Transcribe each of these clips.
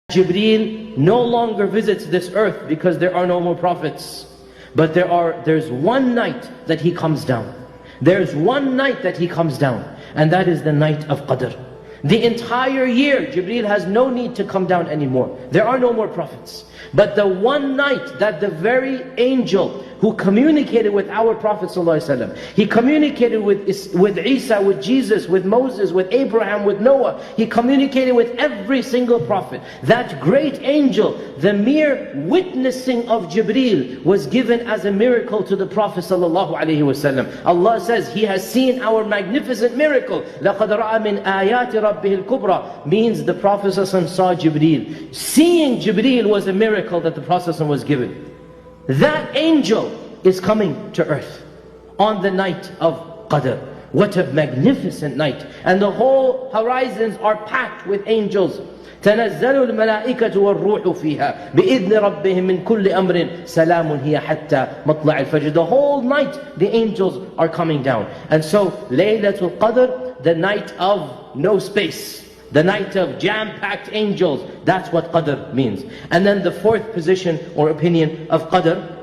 Jibreel no longer visits this earth because there are no more prophets. But there's one night that he comes down. There's one night that he comes down, and that is the night of Qadr. The entire year, Jibreel has no need to come down anymore. There are no more prophets. But the one night that the very angel who communicated with our Prophet ﷺ, he communicated with Isa, with Jesus, with Moses, with Abraham, with Noah. He communicated with every single prophet. That great angel, the mere witnessing of Jibreel was given as a miracle to the Prophet ﷺ. Allah says He has seen our magnificent miracle. لَقَدْ رَأَ مِنْ آيَاتِ رَبِّهِ الْكُبْرَى means the Prophet ﷺ saw Jibreel. Seeing Jibreel was a miracle that the Prophet ﷺ was given. That angel is coming to earth on the night of Qadr. What a magnificent night. And the whole horizons are packed with angels. تنزل الملائكة والروح فيها بإذن ربهم من كل أمر سلام هي حتى مطلع الفجر. The whole night the angels are coming down. And so Laylatul Qadr, the night of no space, the night of jam-packed angels, that's what Qadr means. And then the fourth position or opinion of Qadr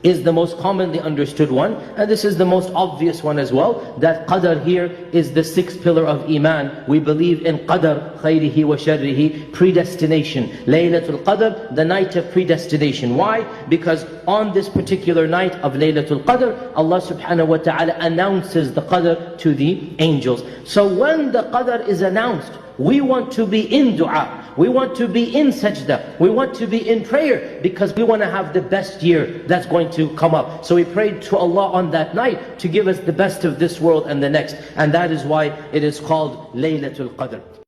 is the most commonly understood one, and this is the most obvious one as well, that Qadr here is the sixth pillar of Iman. We believe in Qadr, khayrihi wa sharrihi, predestination. Laylatul Qadr, the night of predestination. Why? Because on this particular night of Laylatul Qadr, Allah subhanahu wa ta'ala announces the Qadr to the angels. So when the Qadr is announced, we want to be in dua, we want to be in sajda, we want to be in prayer, because we want to have the best year that's going to come up. So we prayed to Allah on that night to give us the best of this world and the next, and that is why it is called Laylatul Qadr.